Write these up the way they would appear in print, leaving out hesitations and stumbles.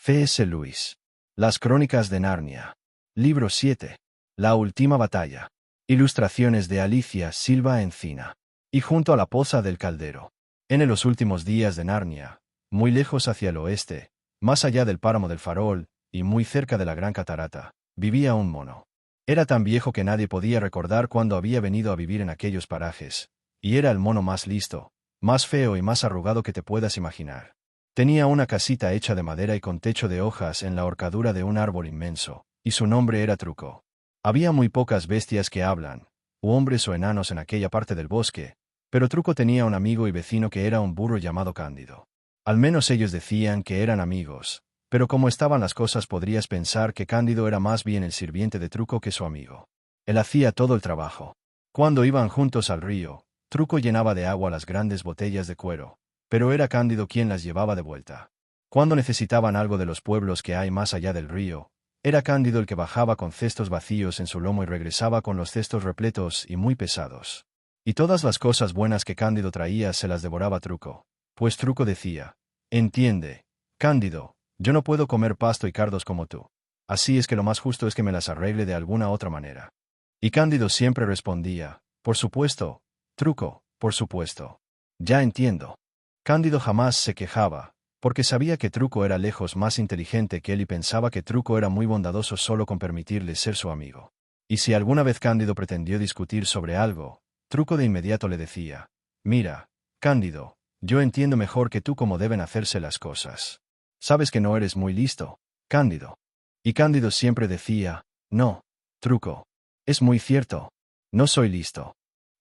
C.S. Lewis. Las Crónicas de Narnia. Libro 7. La última batalla. Ilustraciones de Alicia Silva Encina. Y junto a la poza del caldero. En los últimos días de Narnia, muy lejos hacia el oeste, más allá del páramo del farol, y muy cerca de la gran catarata, vivía un mono. Era tan viejo que nadie podía recordar cuándo había venido a vivir en aquellos parajes, y era el mono más listo, más feo y más arrugado que te puedas imaginar. Tenía una casita hecha de madera y con techo de hojas en la horcadura de un árbol inmenso, y su nombre era Truco. Había muy pocas bestias que hablan, u hombres o enanos en aquella parte del bosque, pero Truco tenía un amigo y vecino que era un burro llamado Cándido. Al menos ellos decían que eran amigos, pero como estaban las cosas podrías pensar que Cándido era más bien el sirviente de Truco que su amigo. Él hacía todo el trabajo. Cuando iban juntos al río, Truco llenaba de agua las grandes botellas de cuero, pero era Cándido quien las llevaba de vuelta. Cuando necesitaban algo de los pueblos que hay más allá del río, era Cándido el que bajaba con cestos vacíos en su lomo y regresaba con los cestos repletos y muy pesados. Y todas las cosas buenas que Cándido traía se las devoraba Truco, pues Truco decía: «Entiende, Cándido, yo no puedo comer pasto y cardos como tú. Así es que lo más justo es que me las arregle de alguna otra manera». Y Cándido siempre respondía: «Por supuesto, Truco, por supuesto. Ya entiendo». Cándido jamás se quejaba, porque sabía que Truco era lejos más inteligente que él y pensaba que Truco era muy bondadoso solo con permitirle ser su amigo. Y si alguna vez Cándido pretendió discutir sobre algo, Truco de inmediato le decía: «Mira, Cándido, yo entiendo mejor que tú cómo deben hacerse las cosas. Sabes que no eres muy listo, Cándido». Y Cándido siempre decía: «No, Truco. Es muy cierto. No soy listo».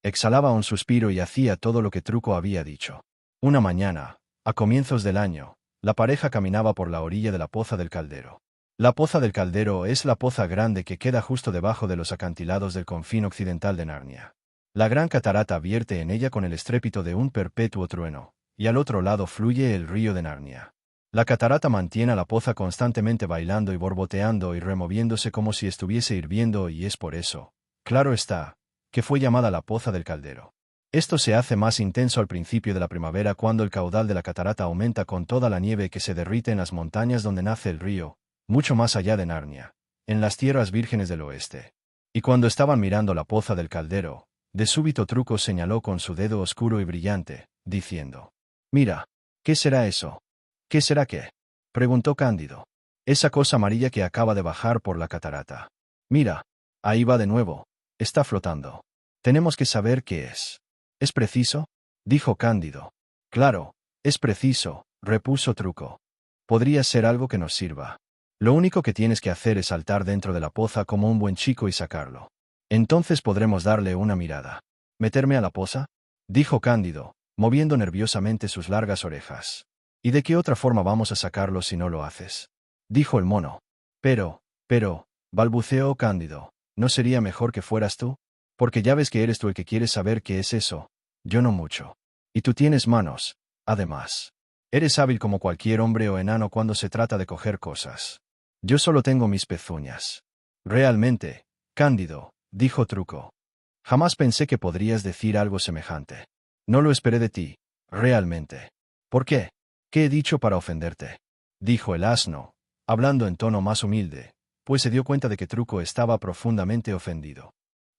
Exhalaba un suspiro y hacía todo lo que Truco había dicho. Una mañana, a comienzos del año, la pareja caminaba por la orilla de la poza del caldero. La poza del caldero es la poza grande que queda justo debajo de los acantilados del confín occidental de Narnia. La gran catarata vierte en ella con el estrépito de un perpetuo trueno, y al otro lado fluye el río de Narnia. La catarata mantiene a la poza constantemente bailando y borboteando y removiéndose como si estuviese hirviendo, y es por eso, claro está, que fue llamada la poza del caldero. Esto se hace más intenso al principio de la primavera cuando el caudal de la catarata aumenta con toda la nieve que se derrite en las montañas donde nace el río, mucho más allá de Narnia, en las tierras vírgenes del oeste. Y cuando estaban mirando la poza del caldero, de súbito Truco señaló con su dedo oscuro y brillante, diciendo: «Mira, ¿qué será eso?» «¿Qué será qué?», preguntó Cándido. «Esa cosa amarilla que acaba de bajar por la catarata. Mira, ahí va de nuevo, está flotando. Tenemos que saber qué es». «¿Es preciso?», dijo Cándido. «Claro, es preciso», repuso Truco. «Podría ser algo que nos sirva. Lo único que tienes que hacer es saltar dentro de la poza como un buen chico y sacarlo. Entonces podremos darle una mirada». «¿Meterme a la poza?», dijo Cándido, moviendo nerviosamente sus largas orejas. «¿Y de qué otra forma vamos a sacarlo si no lo haces?», dijo el mono. Pero, balbuceó Cándido, «¿no sería mejor que fueras tú? Porque ya ves que eres tú el que quieres saber qué es eso. Yo no mucho. Y tú tienes manos, además. Eres hábil como cualquier hombre o enano cuando se trata de coger cosas. Yo solo tengo mis pezuñas». «Realmente, Cándido», dijo Truco. «Jamás pensé que podrías decir algo semejante. No lo esperé de ti, realmente». «¿Por qué? ¿Qué he dicho para ofenderte?», dijo el asno, hablando en tono más humilde, pues se dio cuenta de que Truco estaba profundamente ofendido.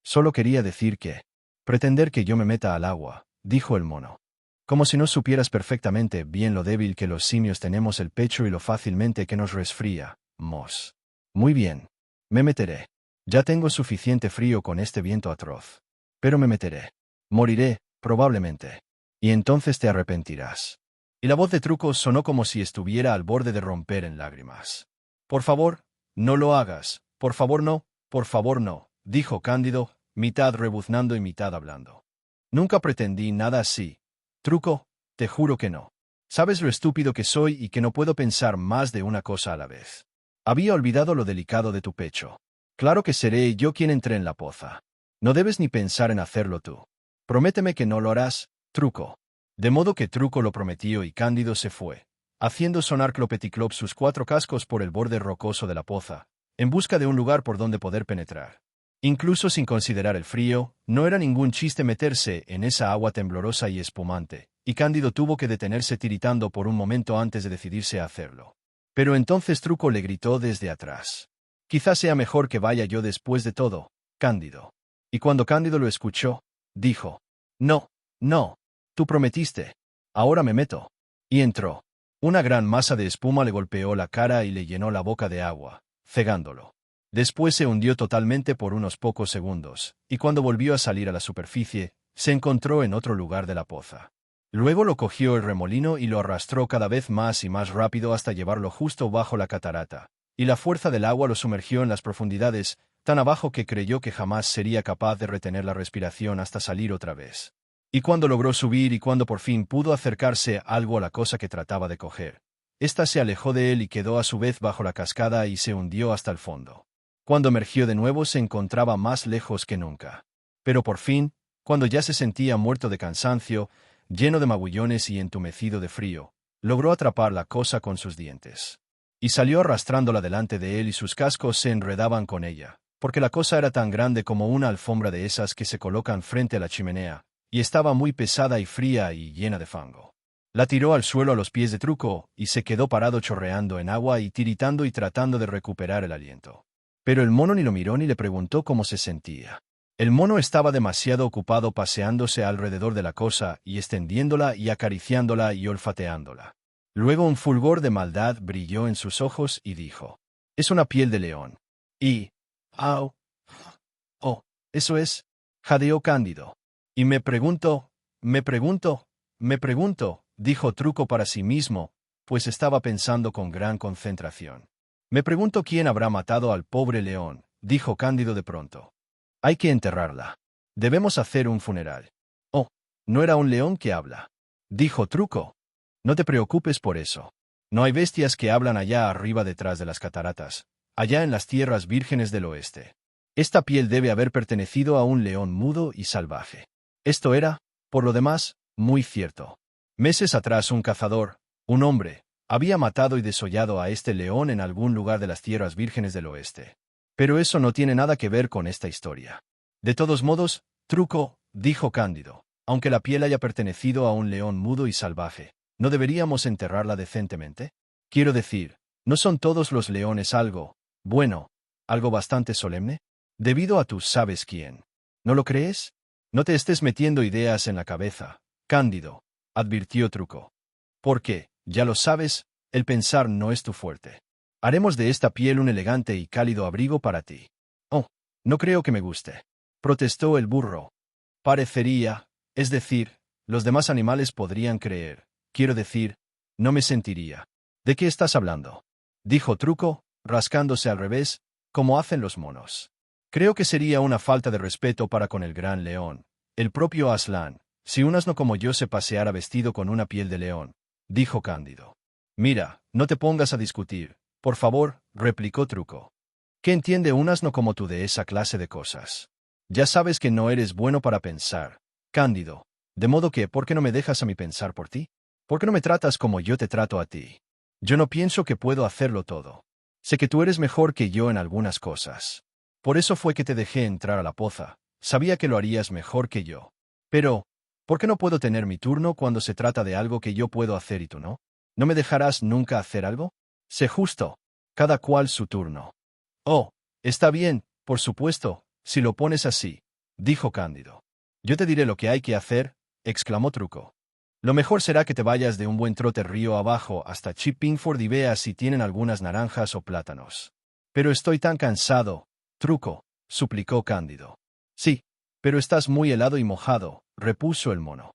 «Solo quería decir que... pretender que yo me meta al agua», dijo el mono. «Como si no supieras perfectamente bien lo débil que los simios tenemos el pecho y lo fácilmente que nos resfría, mos. Muy bien. Me meteré. Ya tengo suficiente frío con este viento atroz. Pero me meteré. Moriré, probablemente. Y entonces te arrepentirás». Y la voz de Truco sonó como si estuviera al borde de romper en lágrimas. «Por favor, no lo hagas. Por favor no», dijo Cándido, mitad rebuznando y mitad hablando. «Nunca pretendí nada así. Truco, te juro que no. Sabes lo estúpido que soy y que no puedo pensar más de una cosa a la vez. Había olvidado lo delicado de tu pecho. Claro que seré yo quien entre en la poza. No debes ni pensar en hacerlo tú. Prométeme que no lo harás, Truco». De modo que Truco lo prometió y Cándido se fue, haciendo sonar clopeticlop sus 4 cascos por el borde rocoso de la poza, en busca de un lugar por donde poder penetrar. Incluso sin considerar el frío, no era ningún chiste meterse en esa agua temblorosa y espumante, y Cándido tuvo que detenerse tiritando por un momento antes de decidirse a hacerlo. Pero entonces Truco le gritó desde atrás. Quizás sea mejor que vaya yo después de todo, Cándido. Y cuando Cándido lo escuchó, dijo, no, no, tú prometiste. Ahora me meto. Y entró. Una gran masa de espuma le golpeó la cara y le llenó la boca de agua, cegándolo. Después se hundió totalmente por unos pocos segundos, y cuando volvió a salir a la superficie, se encontró en otro lugar de la poza. Luego lo cogió el remolino y lo arrastró cada vez más y más rápido hasta llevarlo justo bajo la catarata, y la fuerza del agua lo sumergió en las profundidades, tan abajo que creyó que jamás sería capaz de retener la respiración hasta salir otra vez. Y cuando logró subir y cuando por fin pudo acercarse algo a la cosa que trataba de coger, ésta se alejó de él y quedó a su vez bajo la cascada y se hundió hasta el fondo. Cuando emergió de nuevo se encontraba más lejos que nunca. Pero por fin, cuando ya se sentía muerto de cansancio, lleno de magullones y entumecido de frío, logró atrapar la cosa con sus dientes. Y salió arrastrándola delante de él y sus cascos se enredaban con ella, porque la cosa era tan grande como una alfombra de esas que se colocan frente a la chimenea, y estaba muy pesada y fría y llena de fango. La tiró al suelo a los pies de Truco, y se quedó parado chorreando en agua y tiritando y tratando de recuperar el aliento. Pero el mono ni lo miró ni le preguntó cómo se sentía. El mono estaba demasiado ocupado paseándose alrededor de la cosa y extendiéndola y acariciándola y olfateándola. Luego un fulgor de maldad brilló en sus ojos y dijo, «Es una piel de león». Y, «Au, oh, eso es», jadeó Cándido. «Y me pregunto, dijo Truco para sí mismo, pues estaba pensando con gran concentración. «Me pregunto quién habrá matado al pobre león», dijo Cándido de pronto. «Hay que enterrarla. Debemos hacer un funeral». «Oh, no era un león que habla», dijo Truco. «No te preocupes por eso. No hay bestias que hablan allá arriba detrás de las cataratas, allá en las tierras vírgenes del oeste. Esta piel debe haber pertenecido a un león mudo y salvaje». Esto era, por lo demás, muy cierto. Meses atrás un cazador, un hombre, había matado y desollado a este león en algún lugar de las tierras vírgenes del oeste. Pero eso no tiene nada que ver con esta historia. «De todos modos, Truco», dijo Cándido, «aunque la piel haya pertenecido a un león mudo y salvaje, ¿no deberíamos enterrarla decentemente? Quiero decir, ¿no son todos los leones algo, bueno, algo bastante solemne? Debido a tú sabes quién. ¿No lo crees? No te estés metiendo ideas en la cabeza, Cándido», advirtió Truco. «Porque, ya lo sabes, el pensar no es tu fuerte. Haremos de esta piel un elegante y cálido abrigo para ti». «Oh, no creo que me guste», protestó el burro. «Parecería, es decir, los demás animales podrían creer, quiero decir, no me sentiría». «¿De qué estás hablando?», dijo Truco, rascándose al revés, como hacen los monos. «Creo que sería una falta de respeto para con el gran león, el propio Aslan, si un asno como yo se paseara vestido con una piel de león», dijo Cándido. «Mira, no te pongas a discutir, por favor», replicó Truco. «¿Qué entiende un asno como tú de esa clase de cosas? Ya sabes que no eres bueno para pensar, Cándido, de modo que, ¿por qué no me dejas a mí pensar por ti? ¿Por qué no me tratas como yo te trato a ti? Yo no pienso que puedo hacerlo todo. Sé que tú eres mejor que yo en algunas cosas. Por eso fue que te dejé entrar a la poza, sabía que lo harías mejor que yo. Pero, ¿por qué no puedo tener mi turno cuando se trata de algo que yo puedo hacer y tú no? ¿No me dejarás nunca hacer algo? Sé justo. Cada cual su turno». «Oh, está bien, por supuesto, si lo pones así», dijo Cándido. «Yo te diré lo que hay que hacer», exclamó Truco. «Lo mejor será que te vayas de un buen trote río abajo hasta Chippingford y veas si tienen algunas naranjas o plátanos». «Pero estoy tan cansado, Truco», suplicó Cándido. «Sí, pero estás muy helado y mojado», repuso el mono.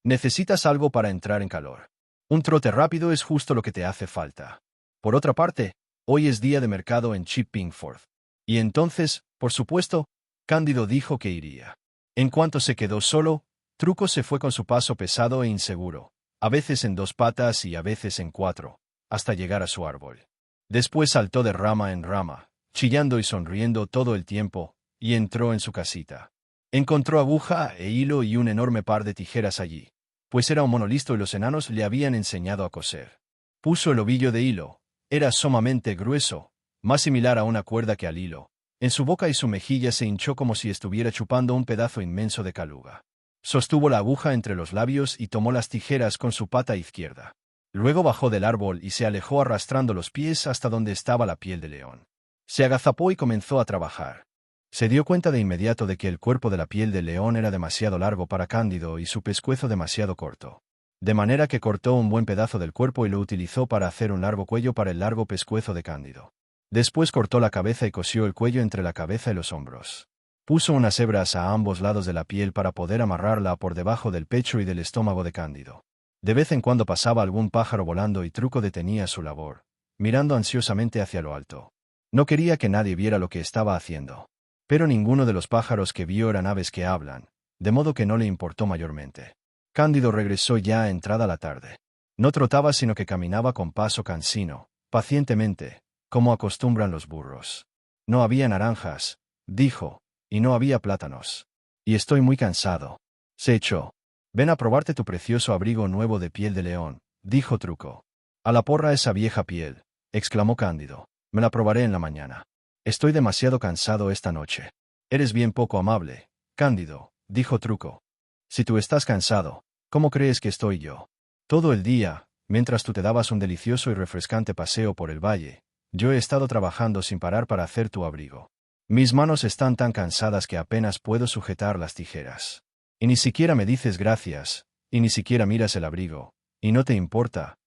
«Necesitas algo para entrar en calor. Un trote rápido es justo lo que te hace falta. Por otra parte, hoy es día de mercado en Chippingford». Y entonces, por supuesto, Cándido dijo que iría. En cuanto se quedó solo, Truco se fue con su paso pesado e inseguro, a veces en 2 patas y a veces en 4, hasta llegar a su árbol. Después saltó de rama en rama, chillando y sonriendo todo el tiempo, y entró en su casita. Encontró aguja e hilo y un enorme par de tijeras allí, pues era un mono listo y los enanos le habían enseñado a coser. Puso el ovillo de hilo, era sumamente grueso, más similar a una cuerda que al hilo. En su boca y su mejilla se hinchó como si estuviera chupando un pedazo inmenso de caluga. Sostuvo la aguja entre los labios y tomó las tijeras con su pata izquierda. Luego bajó del árbol y se alejó arrastrando los pies hasta donde estaba la piel de león. Se agazapó y comenzó a trabajar. Se dio cuenta de inmediato de que el cuerpo de la piel del león era demasiado largo para Cándido y su pescuezo demasiado corto. De manera que cortó un buen pedazo del cuerpo y lo utilizó para hacer un largo cuello para el largo pescuezo de Cándido. Después cortó la cabeza y cosió el cuello entre la cabeza y los hombros. Puso unas hebras a ambos lados de la piel para poder amarrarla por debajo del pecho y del estómago de Cándido. De vez en cuando pasaba algún pájaro volando y Truco detenía su labor, mirando ansiosamente hacia lo alto. No quería que nadie viera lo que estaba haciendo. Pero ninguno de los pájaros que vio eran aves que hablan, de modo que no le importó mayormente. Cándido regresó ya a entrada la tarde. No trotaba sino que caminaba con paso cansino, pacientemente, como acostumbran los burros. No había naranjas, dijo, y no había plátanos. Y estoy muy cansado. Se echó. Ven a probarte tu precioso abrigo nuevo de piel de león, dijo Truco. A la porra esa vieja piel, exclamó Cándido. Me la probaré en la mañana. Estoy demasiado cansado esta noche. Eres bien poco amable, Cándido, dijo Truco. Si tú estás cansado, ¿cómo crees que estoy yo? Todo el día, mientras tú te dabas un delicioso y refrescante paseo por el valle, yo he estado trabajando sin parar para hacer tu abrigo. Mis manos están tan cansadas que apenas puedo sujetar las tijeras. Y ni siquiera me dices gracias, y ni siquiera miras el abrigo, y no te importa,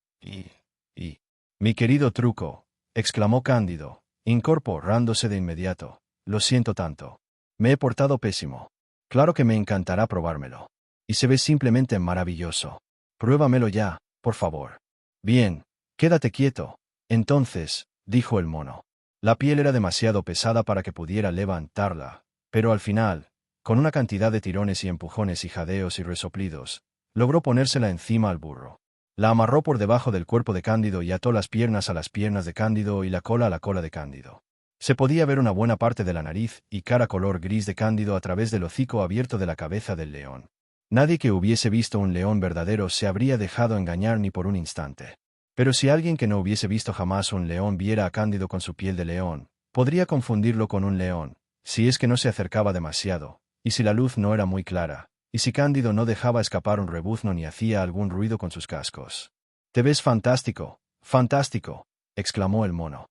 Mi querido Truco, exclamó Cándido, incorporándose de inmediato, lo siento tanto. Me he portado pésimo. Claro que me encantará probármelo. Y se ve simplemente maravilloso. Pruébamelo ya, por favor. Bien, quédate quieto. Entonces, dijo el mono. La piel era demasiado pesada para que pudiera levantarla, pero al final, con una cantidad de tirones y empujones y jadeos y resoplidos, logró ponérsela encima al burro. La amarró por debajo del cuerpo de Cándido y ató las piernas a las piernas de Cándido y la cola a la cola de Cándido. Se podía ver una buena parte de la nariz y cara color gris de Cándido a través del hocico abierto de la cabeza del león. Nadie que hubiese visto un león verdadero se habría dejado engañar ni por un instante. Pero si alguien que no hubiese visto jamás un león viera a Cándido con su piel de león, podría confundirlo con un león, si es que no se acercaba demasiado, y si la luz no era muy clara, y si Cándido no dejaba escapar un rebuzno ni hacía algún ruido con sus cascos. «Te ves fantástico, fantástico», exclamó el mono.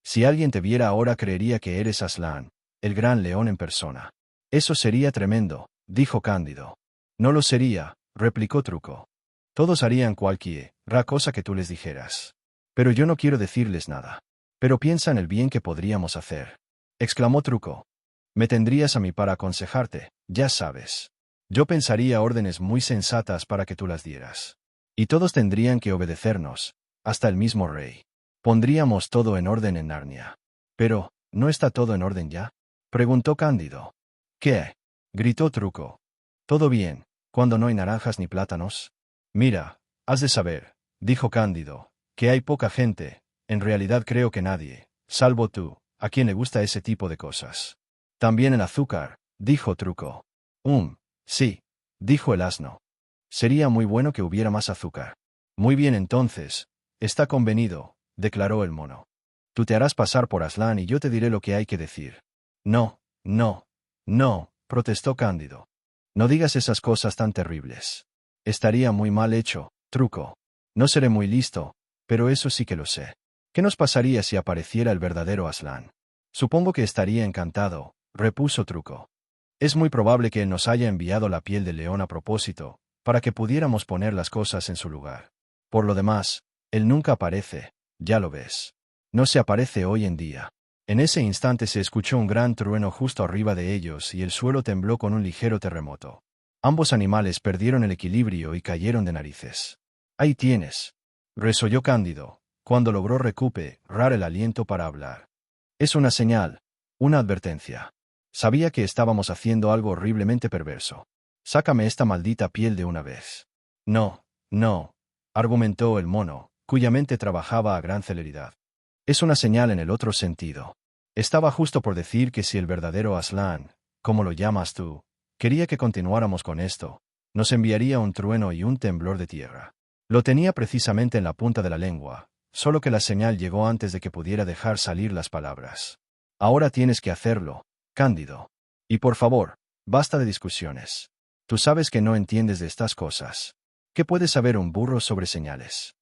«Si alguien te viera ahora creería que eres Aslan, el gran león en persona». «Eso sería tremendo», dijo Cándido. «No lo sería», replicó Truco. «Todos harían cualquier cosa que tú les dijeras. Pero yo no quiero decirles nada. Pero piensa en el bien que podríamos hacer», exclamó Truco. «Me tendrías a mí para aconsejarte, ya sabes. Yo pensaría órdenes muy sensatas para que tú las dieras. Y todos tendrían que obedecernos, hasta el mismo rey. Pondríamos todo en orden en Narnia». «Pero, ¿no está todo en orden ya?», preguntó Cándido. «¿Qué?», gritó Truco. «Todo bien, cuando no hay naranjas ni plátanos». «Mira, has de saber», dijo Cándido, «que hay poca gente, en realidad creo que nadie, salvo tú, a quien le gusta ese tipo de cosas». «También el azúcar», dijo Truco. Sí, dijo el asno. «Sería muy bueno que hubiera más azúcar». «Muy bien entonces, está convenido», declaró el mono. «Tú te harás pasar por Aslan y yo te diré lo que hay que decir». «No, no, no», protestó Cándido. «No digas esas cosas tan terribles. Estaría muy mal hecho, Truco. No seré muy listo, pero eso sí que lo sé. ¿Qué nos pasaría si apareciera el verdadero Aslan?» «Supongo que estaría encantado», repuso Truco. «Es muy probable que él nos haya enviado la piel del león a propósito, para que pudiéramos poner las cosas en su lugar. Por lo demás, él nunca aparece, ya lo ves. No se aparece hoy en día». En ese instante se escuchó un gran trueno justo arriba de ellos y el suelo tembló con un ligero terremoto. Ambos animales perdieron el equilibrio y cayeron de narices. «Ahí tienes», resolló Cándido, cuando logró recuperar el aliento para hablar. «Es una señal, una advertencia. Sabía que estábamos haciendo algo horriblemente perverso. Sácame esta maldita piel de una vez». «No, no», argumentó el mono, cuya mente trabajaba a gran celeridad. «Es una señal en el otro sentido. Estaba justo por decir que si el verdadero Aslan, como lo llamas tú, quería que continuáramos con esto, nos enviaría un trueno y un temblor de tierra. Lo tenía precisamente en la punta de la lengua, solo que la señal llegó antes de que pudiera dejar salir las palabras. Ahora tienes que hacerlo, Cándido. Y por favor, basta de discusiones. Tú sabes que no entiendes de estas cosas. ¿Qué puede saber un burro sobre señales?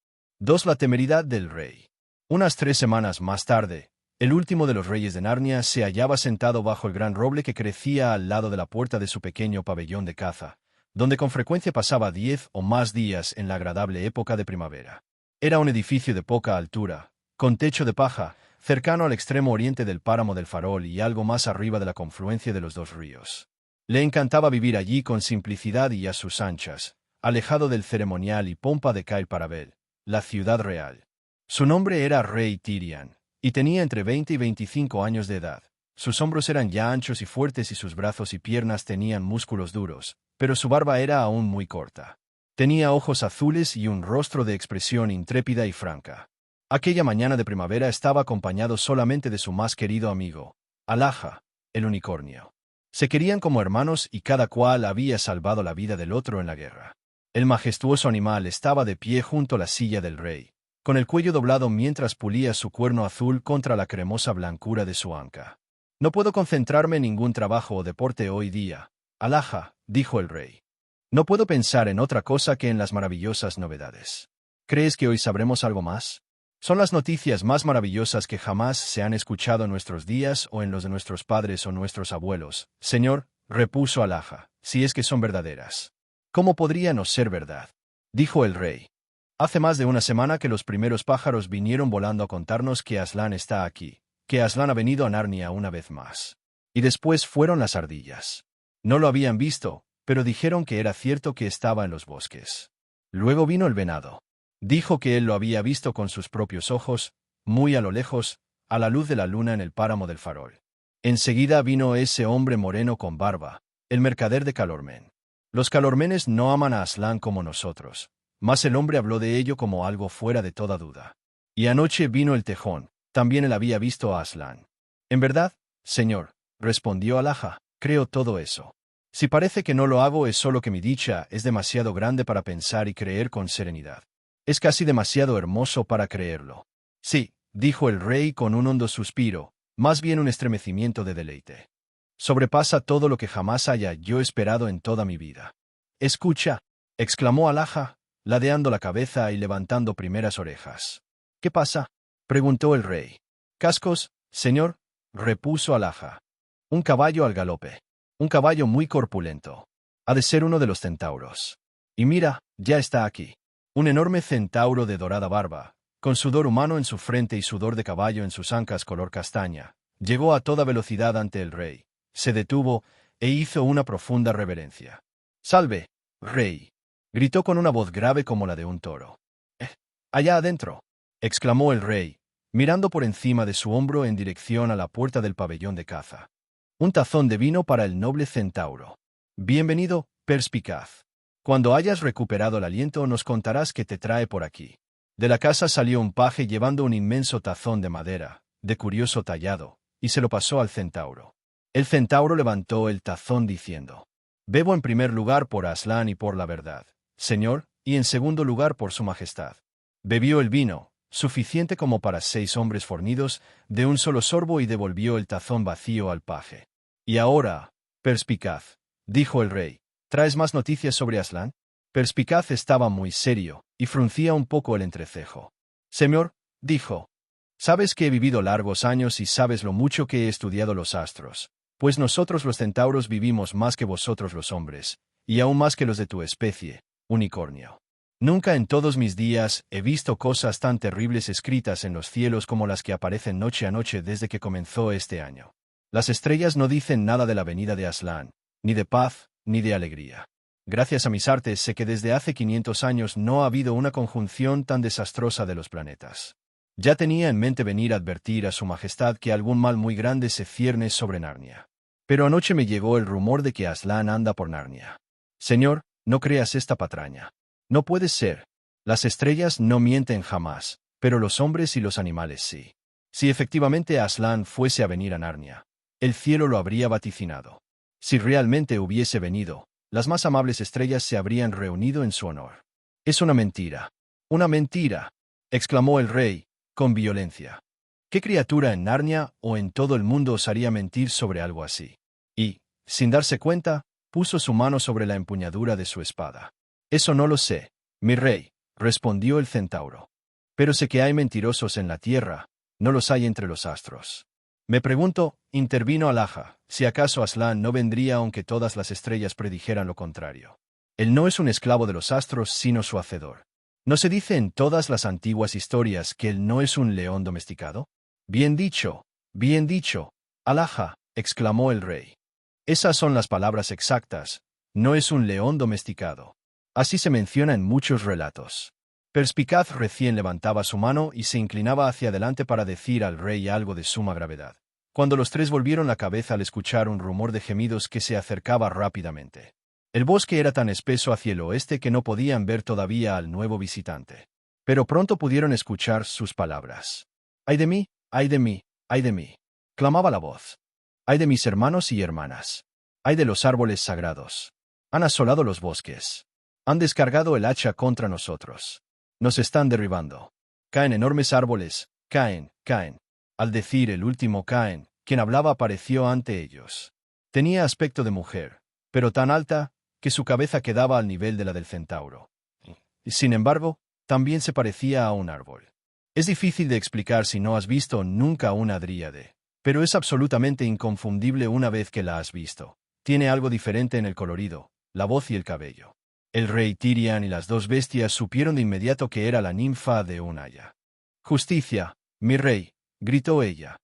2. La temeridad del rey. Unas 3 semanas más tarde, el último de los reyes de Narnia se hallaba sentado bajo el gran roble que crecía al lado de la puerta de su pequeño pabellón de caza, donde con frecuencia pasaba 10 o más días en la agradable época de primavera. Era un edificio de poca altura, con techo de paja, cercano al extremo oriente del páramo del Farol y algo más arriba de la confluencia de los dos ríos. Le encantaba vivir allí con simplicidad y a sus anchas, alejado del ceremonial y pompa de Cair Paravel, la ciudad real. Su nombre era Rey Tirian, y tenía entre 20 y 25 años de edad. Sus hombros eran ya anchos y fuertes y sus brazos y piernas tenían músculos duros, pero su barba era aún muy corta. Tenía ojos azules y un rostro de expresión intrépida y franca. Aquella mañana de primavera estaba acompañado solamente de su más querido amigo, Alaja, el unicornio. Se querían como hermanos y cada cual había salvado la vida del otro en la guerra. El majestuoso animal estaba de pie junto a la silla del rey, con el cuello doblado mientras pulía su cuerno azul contra la cremosa blancura de su anca. «No puedo concentrarme en ningún trabajo o deporte hoy día, Alaja», dijo el rey. «No puedo pensar en otra cosa que en las maravillosas novedades. ¿Crees que hoy sabremos algo más? Son las noticias más maravillosas que jamás se han escuchado en nuestros días o en los de nuestros padres o nuestros abuelos, señor», repuso Alaja, «si es que son verdaderas». «¿Cómo podría no ser verdad?», dijo el rey. «Hace más de una semana que los primeros pájaros vinieron volando a contarnos que Aslan está aquí, que Aslan ha venido a Narnia una vez más. Y después fueron las ardillas. No lo habían visto, pero dijeron que era cierto que estaba en los bosques. Luego vino el venado. Dijo que él lo había visto con sus propios ojos, muy a lo lejos, a la luz de la luna en el páramo del Farol. Enseguida vino ese hombre moreno con barba, el mercader de Calormen. Los Calormenes no aman a Aslan como nosotros, mas el hombre habló de ello como algo fuera de toda duda. Y anoche vino el tejón, también él había visto a Aslan. «En verdad, señor», respondió Alaja, «creo todo eso. Si parece que no lo hago es solo que mi dicha es demasiado grande para pensar y creer con serenidad. Es casi demasiado hermoso para creerlo». «Sí», dijo el rey con un hondo suspiro, más bien un estremecimiento de deleite. «Sobrepasa todo lo que jamás haya yo esperado en toda mi vida». «Escucha», exclamó Alaja, ladeando la cabeza y levantando primeras orejas. «¿Qué pasa?», preguntó el rey. «Cascos, señor», repuso Alaja. «Un caballo al galope. Un caballo muy corpulento. Ha de ser uno de los centauros. Y mira, ya está aquí. Un enorme centauro de dorada barba, con sudor humano en su frente y sudor de caballo en sus ancas color castaña, llegó a toda velocidad ante el rey, se detuvo e hizo una profunda reverencia. «Salve, rey», gritó con una voz grave como la de un toro. «Allá adentro», exclamó el rey, mirando por encima de su hombro en dirección a la puerta del pabellón de caza. «Un tazón de vino para el noble centauro. Bienvenido, perspicaz. Cuando hayas recuperado el aliento nos contarás qué te trae por aquí». De la casa salió un paje llevando un inmenso tazón de madera, de curioso tallado, y se lo pasó al centauro. El centauro levantó el tazón diciendo: «Bebo en primer lugar por Aslan y por la verdad, señor, y en segundo lugar por su majestad». Bebió el vino, suficiente como para 6 hombres fornidos, de un solo sorbo y devolvió el tazón vacío al paje. «Y ahora, perspicaz», dijo el rey, «¿traes más noticias sobre Aslan?». Perspicaz estaba muy serio, y fruncía un poco el entrecejo. «Señor», dijo, «sabes que he vivido largos años y sabes lo mucho que he estudiado los astros, pues nosotros los centauros vivimos más que vosotros los hombres, y aún más que los de tu especie, unicornio. Nunca en todos mis días he visto cosas tan terribles escritas en los cielos como las que aparecen noche a noche desde que comenzó este año. Las estrellas no dicen nada de la venida de Aslan, ni de paz, ni de alegría. Gracias a mis artes sé que desde hace 500 años no ha habido una conjunción tan desastrosa de los planetas. Ya tenía en mente venir a advertir a su majestad que algún mal muy grande se cierne sobre Narnia. Pero anoche me llegó el rumor de que Aslan anda por Narnia. Señor, no creas esta patraña. No puede ser. Las estrellas no mienten jamás, pero los hombres y los animales sí. Si efectivamente Aslan fuese a venir a Narnia, el cielo lo habría vaticinado. Si realmente hubiese venido, las más amables estrellas se habrían reunido en su honor. «Es una mentira. Una mentira», exclamó el rey, con violencia. «¿Qué criatura en Narnia o en todo el mundo osaría mentir sobre algo así?». Y, sin darse cuenta, puso su mano sobre la empuñadura de su espada. «Eso no lo sé, mi rey», respondió el centauro. Pero sé que hay mentirosos en la tierra, no los hay entre los astros. Me pregunto, intervino Alaja, si acaso Aslan no vendría aunque todas las estrellas predijeran lo contrario. Él no es un esclavo de los astros, sino su hacedor. ¿No se dice en todas las antiguas historias que él no es un león domesticado? Bien dicho, Alaja, exclamó el rey. Esas son las palabras exactas, no es un león domesticado. Así se menciona en muchos relatos. Perspicaz recién levantaba su mano y se inclinaba hacia adelante para decir al rey algo de suma gravedad, cuando los tres volvieron la cabeza al escuchar un rumor de gemidos que se acercaba rápidamente. El bosque era tan espeso hacia el oeste que no podían ver todavía al nuevo visitante. Pero pronto pudieron escuchar sus palabras. ¡Ay de mí, ay de mí, ay de mí! Clamaba la voz. ¡Ay de mis hermanos y hermanas! ¡Ay de los árboles sagrados! Han asolado los bosques. Han descargado el hacha contra nosotros. Nos están derribando. Caen enormes árboles, caen, caen. Al decir el último caen, quien hablaba apareció ante ellos. Tenía aspecto de mujer, pero tan alta, que su cabeza quedaba al nivel de la del centauro. Sin embargo, también se parecía a un árbol. Es difícil de explicar si no has visto nunca una dríade, pero es absolutamente inconfundible una vez que la has visto. Tiene algo diferente en el colorido, la voz y el cabello. El rey Tirian y las dos bestias supieron de inmediato que era la ninfa de un haya. «Justicia, mi rey», gritó ella.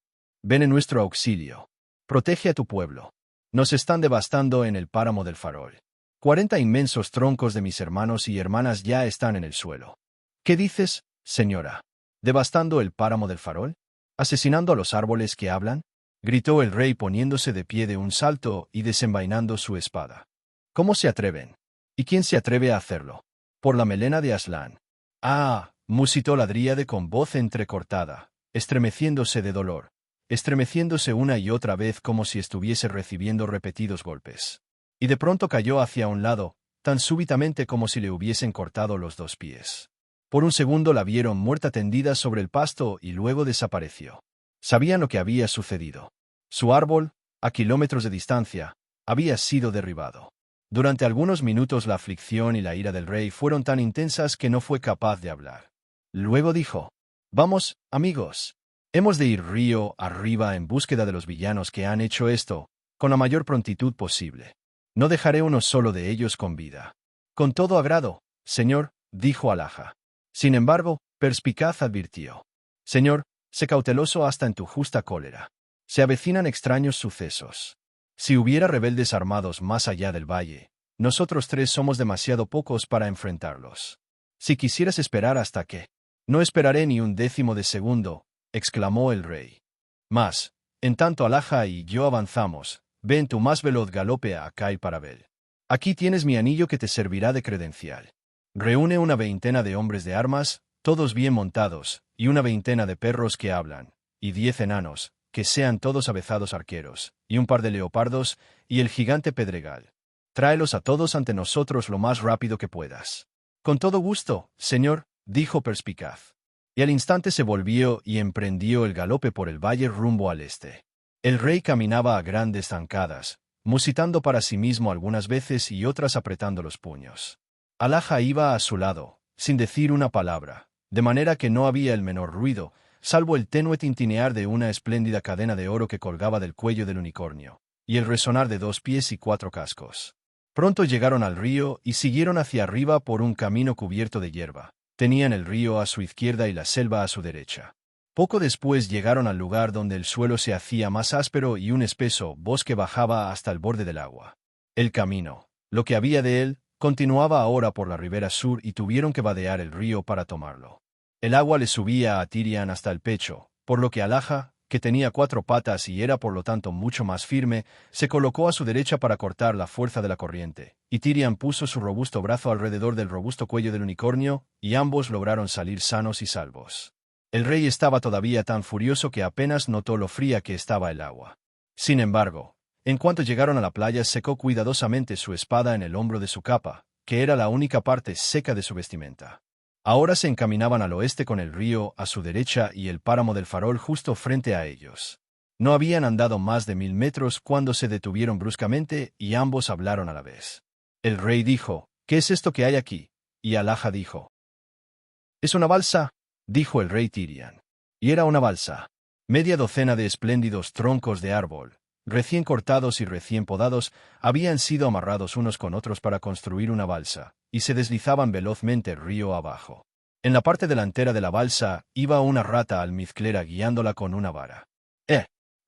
«Ven en nuestro auxilio. Protege a tu pueblo. Nos están devastando en el páramo del farol. 40 inmensos troncos de mis hermanos y hermanas ya están en el suelo». «¿Qué dices, señora? ¿Devastando el páramo del farol? ¿Asesinando a los árboles que hablan?», gritó el rey poniéndose de pie de un salto y desenvainando su espada. «¿Cómo se atreven? ¿Y quién se atreve a hacerlo? Por la melena de Aslan». «Ah», musitó la dríade con voz entrecortada, estremeciéndose de dolor, estremeciéndose una y otra vez como si estuviese recibiendo repetidos golpes. Y de pronto cayó hacia un lado, tan súbitamente como si le hubiesen cortado los dos pies. Por un segundo la vieron muerta tendida sobre el pasto y luego desapareció. Sabían lo que había sucedido. Su árbol, a kilómetros de distancia, había sido derribado. Durante algunos minutos la aflicción y la ira del rey fueron tan intensas que no fue capaz de hablar. Luego dijo: «Vamos, amigos. Hemos de ir río arriba en búsqueda de los villanos que han hecho esto, con la mayor prontitud posible. No dejaré uno solo de ellos con vida». «Con todo agrado, señor», dijo Alaja. Sin embargo, Perspicaz advirtió: «Señor, sé cauteloso hasta en tu justa cólera. Se avecinan extraños sucesos. Si hubiera rebeldes armados más allá del valle, nosotros tres somos demasiado pocos para enfrentarlos. Si quisieras esperar hasta que...». «No esperaré ni un décimo de segundo», exclamó el rey. «Mas, en tanto Alaja y yo avanzamos, ve en tu más veloz galope a Akai Parabel. Aquí tienes mi anillo que te servirá de credencial. Reúne una veintena de hombres de armas, todos bien montados, y una veintena de perros que hablan, y 10 enanos, que sean todos avezados arqueros, y un par de leopardos, y el gigante pedregal. Tráelos a todos ante nosotros lo más rápido que puedas». «Con todo gusto, señor», dijo Perspicaz. Y al instante se volvió y emprendió el galope por el valle rumbo al este. El rey caminaba a grandes zancadas, musitando para sí mismo algunas veces y otras apretando los puños. Alaja iba a su lado, sin decir una palabra, de manera que no había el menor ruido, salvo el tenue tintinear de una espléndida cadena de oro que colgaba del cuello del unicornio, y el resonar de 2 pies y 4 cascos. Pronto llegaron al río y siguieron hacia arriba por un camino cubierto de hierba. Tenían el río a su izquierda y la selva a su derecha. Poco después llegaron al lugar donde el suelo se hacía más áspero y un espeso bosque bajaba hasta el borde del agua. El camino, lo que había de él, continuaba ahora por la ribera sur y tuvieron que vadear el río para tomarlo. El agua le subía a Tirian hasta el pecho, por lo que Alaja, que tenía 4 patas y era por lo tanto mucho más firme, se colocó a su derecha para cortar la fuerza de la corriente, y Tirian puso su robusto brazo alrededor del robusto cuello del unicornio, y ambos lograron salir sanos y salvos. El rey estaba todavía tan furioso que apenas notó lo fría que estaba el agua. Sin embargo, en cuanto llegaron a la playa secó cuidadosamente su espada en el hombro de su capa, que era la única parte seca de su vestimenta. Ahora se encaminaban al oeste con el río a su derecha y el páramo del farol justo frente a ellos. No habían andado más de 1000 metros cuando se detuvieron bruscamente y ambos hablaron a la vez. El rey dijo: «¿Qué es esto que hay aquí?», y Alaja dijo: «Es una balsa», dijo el rey Tirian. Y era una balsa. Media docena de espléndidos troncos de árbol, recién cortados y recién podados, habían sido amarrados unos con otros para construir una balsa, y se deslizaban velozmente río abajo. En la parte delantera de la balsa iba una rata almizclera guiándola con una vara.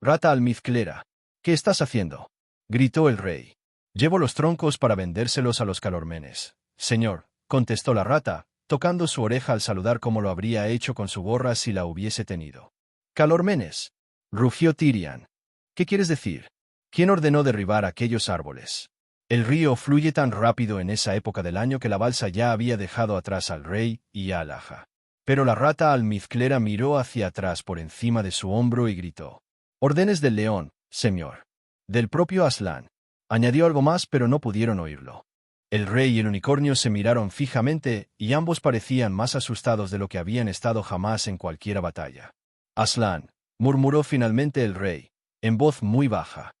Rata almizclera, ¿qué estás haciendo?, gritó el rey. Llevo los troncos para vendérselos a los calormenes. Señor, contestó la rata, tocando su oreja al saludar como lo habría hecho con su gorra si la hubiese tenido. Calormenes, rugió Tirian. ¿Qué quieres decir? ¿Quién ordenó derribar aquellos árboles? El río fluye tan rápido en esa época del año que la balsa ya había dejado atrás al rey y a Alaja. Pero la rata almizclera miró hacia atrás por encima de su hombro y gritó. Órdenes del león, señor. Del propio Aslan. Añadió algo más, pero no pudieron oírlo. El rey y el unicornio se miraron fijamente, y ambos parecían más asustados de lo que habían estado jamás en cualquier batalla. Aslan, murmuró finalmente el rey, en voz muy baja.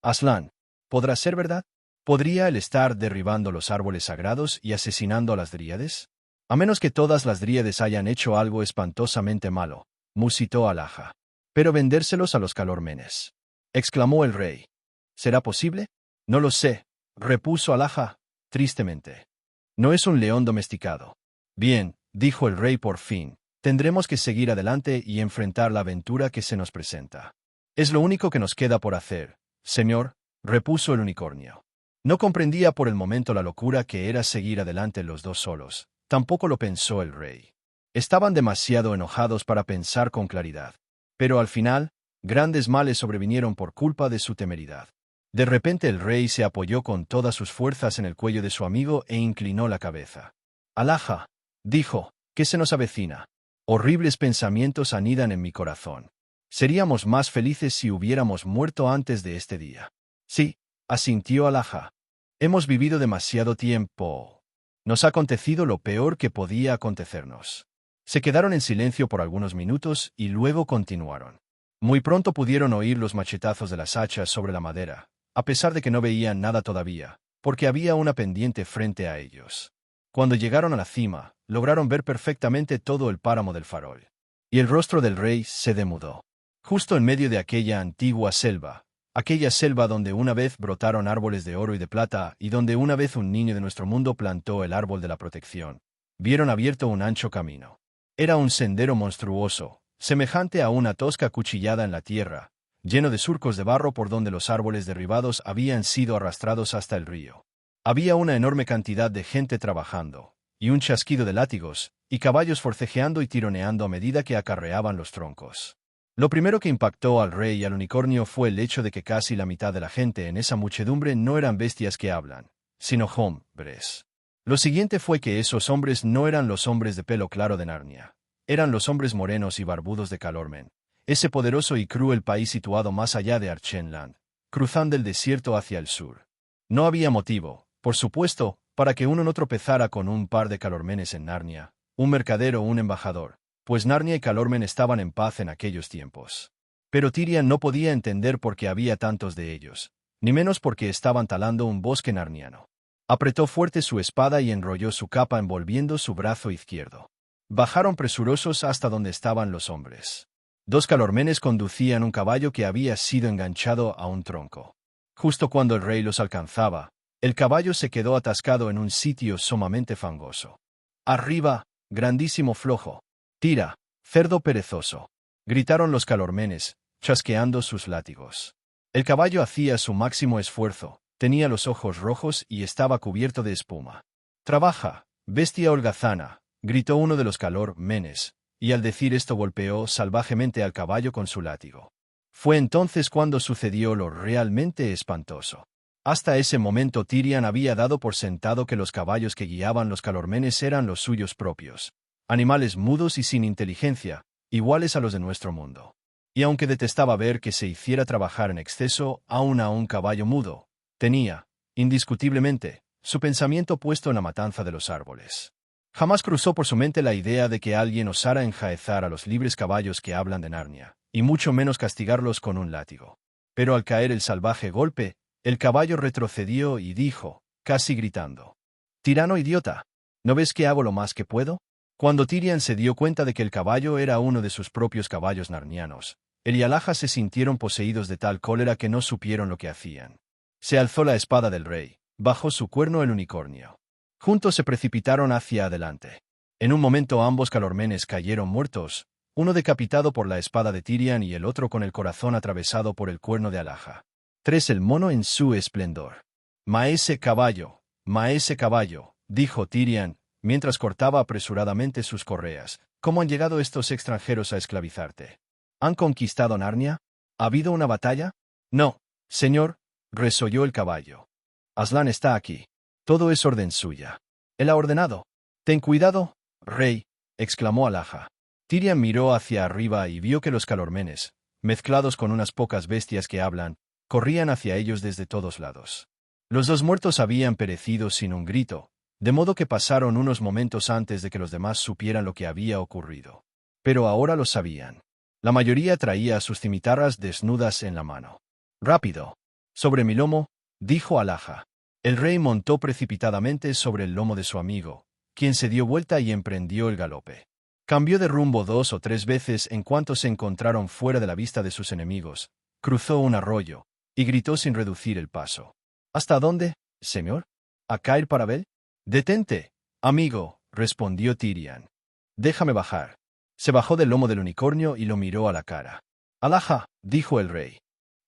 Aslan, ¿podrá ser verdad? ¿Podría él estar derribando los árboles sagrados y asesinando a las dríades? A menos que todas las dríades hayan hecho algo espantosamente malo, musitó Alaja. Pero vendérselos a los calormenes, exclamó el rey. ¿Será posible? No lo sé, repuso Alaja, tristemente. No es un león domesticado. Bien, dijo el rey por fin, tendremos que seguir adelante y enfrentar la aventura que se nos presenta. Es lo único que nos queda por hacer, señor, repuso el unicornio. No comprendía por el momento la locura que era seguir adelante los dos solos, tampoco lo pensó el rey. Estaban demasiado enojados para pensar con claridad. Pero al final, grandes males sobrevinieron por culpa de su temeridad. De repente el rey se apoyó con todas sus fuerzas en el cuello de su amigo e inclinó la cabeza. Alaja, dijo, ¿qué se nos avecina? Horribles pensamientos anidan en mi corazón. Seríamos más felices si hubiéramos muerto antes de este día. Sí, asintió Alaja. Hemos vivido demasiado tiempo. Nos ha acontecido lo peor que podía acontecernos. Se quedaron en silencio por algunos minutos y luego continuaron. Muy pronto pudieron oír los machetazos de las hachas sobre la madera, a pesar de que no veían nada todavía, porque había una pendiente frente a ellos. Cuando llegaron a la cima, lograron ver perfectamente todo el páramo del farol. Y el rostro del rey se demudó. Justo en medio de aquella antigua selva, aquella selva donde una vez brotaron árboles de oro y de plata y donde una vez un niño de nuestro mundo plantó el árbol de la protección, vieron abierto un ancho camino. Era un sendero monstruoso, semejante a una tosca cuchillada en la tierra, lleno de surcos de barro por donde los árboles derribados habían sido arrastrados hasta el río. Había una enorme cantidad de gente trabajando, y un chasquido de látigos, y caballos forcejeando y tironeando a medida que acarreaban los troncos. Lo primero que impactó al rey y al unicornio fue el hecho de que casi la mitad de la gente en esa muchedumbre no eran bestias que hablan, sino hombres. Lo siguiente fue que esos hombres no eran los hombres de pelo claro de Narnia. Eran los hombres morenos y barbudos de Calormen, ese poderoso y cruel país situado más allá de Archenland, cruzando el desierto hacia el sur. No había motivo, por supuesto, para que uno no tropezara con un par de Calormenes en Narnia, un mercader o un embajador, pues Narnia y Calormen estaban en paz en aquellos tiempos. Pero Tirian no podía entender por qué había tantos de ellos, ni menos porque estaban talando un bosque narniano. Apretó fuerte su espada y enrolló su capa envolviendo su brazo izquierdo. Bajaron presurosos hasta donde estaban los hombres. Dos calormenes conducían un caballo que había sido enganchado a un tronco. Justo cuando el rey los alcanzaba, el caballo se quedó atascado en un sitio sumamente fangoso. ¡Arriba, grandísimo flojo! ¡Tira, cerdo perezoso! Gritaron los calormenes, chasqueando sus látigos. El caballo hacía su máximo esfuerzo. Tenía los ojos rojos y estaba cubierto de espuma. «Trabaja, bestia holgazana», gritó uno de los calormenes, y al decir esto golpeó salvajemente al caballo con su látigo. Fue entonces cuando sucedió lo realmente espantoso. Hasta ese momento Tirian había dado por sentado que los caballos que guiaban los calormenes eran los suyos propios, animales mudos y sin inteligencia, iguales a los de nuestro mundo. Y aunque detestaba ver que se hiciera trabajar en exceso aún a un caballo mudo, tenía, indiscutiblemente, su pensamiento puesto en la matanza de los árboles. Jamás cruzó por su mente la idea de que alguien osara enjaezar a los libres caballos que hablan de Narnia, y mucho menos castigarlos con un látigo. Pero al caer el salvaje golpe, el caballo retrocedió y dijo, casi gritando: «Tirano idiota, ¿no ves que hago lo más que puedo? Cuando Tirian se dio cuenta de que el caballo era uno de sus propios caballos narnianos, él y Alaja se sintieron poseídos de tal cólera que no supieron lo que hacían. Se alzó la espada del rey, bajo su cuerno el unicornio. Juntos se precipitaron hacia adelante. En un momento ambos calormenes cayeron muertos, uno decapitado por la espada de Tirian y el otro con el corazón atravesado por el cuerno de Alaja. 3. El mono en su esplendor. Maese caballo, dijo Tirian, mientras cortaba apresuradamente sus correas. ¿Cómo han llegado estos extranjeros a esclavizarte? ¿Han conquistado Narnia? ¿Ha habido una batalla? No, señor, resolló el caballo. Aslan está aquí. Todo es orden suya. Él ha ordenado. Ten cuidado, rey, exclamó Alaja. Tirian miró hacia arriba y vio que los calormenes, mezclados con unas pocas bestias que hablan, corrían hacia ellos desde todos lados. Los dos muertos habían perecido sin un grito, de modo que pasaron unos momentos antes de que los demás supieran lo que había ocurrido. Pero ahora lo sabían. La mayoría traía sus cimitarras desnudas en la mano. «Rápido. Sobre mi lomo», dijo Alaja. El rey montó precipitadamente sobre el lomo de su amigo, quien se dio vuelta y emprendió el galope. Cambió de rumbo 2 o 3 veces en cuanto se encontraron fuera de la vista de sus enemigos, cruzó un arroyo, y gritó sin reducir el paso. «¿Hasta dónde, señor? ¿A Cair Paravel?» «Detente, amigo», respondió Tirian. «Déjame bajar». Se bajó del lomo del unicornio y lo miró a la cara. «Alaja», dijo el rey.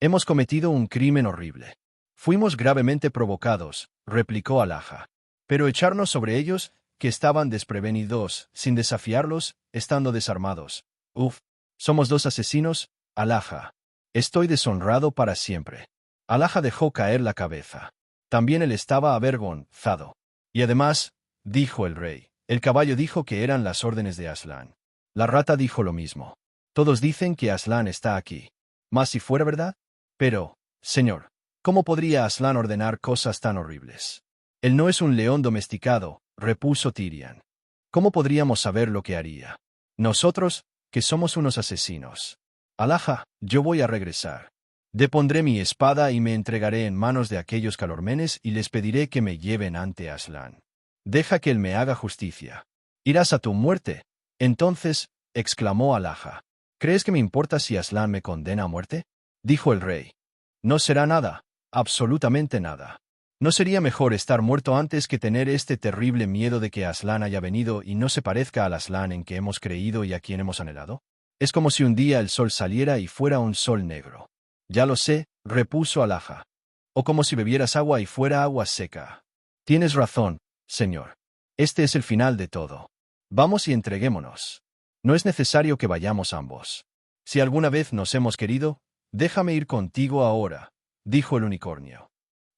«Hemos cometido un crimen horrible». «Fuimos gravemente provocados», replicó Alaja. «Pero echarnos sobre ellos, que estaban desprevenidos, sin desafiarlos, estando desarmados. Uf, somos 2 asesinos, Alaja. Estoy deshonrado para siempre». Alaja dejó caer la cabeza. También él estaba avergonzado. «Y además», dijo el rey, «el caballo dijo que eran las órdenes de Aslan. La rata dijo lo mismo. Todos dicen que Aslan está aquí. Mas si fuera verdad. Pero, señor, ¿cómo podría Aslan ordenar cosas tan horribles? Él no es un león domesticado», repuso Tirian. «¿Cómo podríamos saber lo que haría? Nosotros, que somos unos asesinos. Alaja, yo voy a regresar. Depondré mi espada y me entregaré en manos de aquellos calormenes y les pediré que me lleven ante Aslan. Deja que él me haga justicia. Irás a tu muerte». «Entonces», exclamó Alaja, «¿crees que me importa si Aslan me condena a muerte?», dijo el rey. «No será nada, absolutamente nada. ¿No sería mejor estar muerto antes que tener este terrible miedo de que Aslan haya venido y no se parezca al Aslan en que hemos creído y a quien hemos anhelado? Es como si un día el sol saliera y fuera un sol negro». «Ya lo sé», repuso Alaja. «O como si bebieras agua y fuera agua seca». «Tienes razón, señor. Este es el final de todo. Vamos y entreguémonos. No es necesario que vayamos ambos. Si alguna vez nos hemos querido, déjame ir contigo ahora», dijo el unicornio.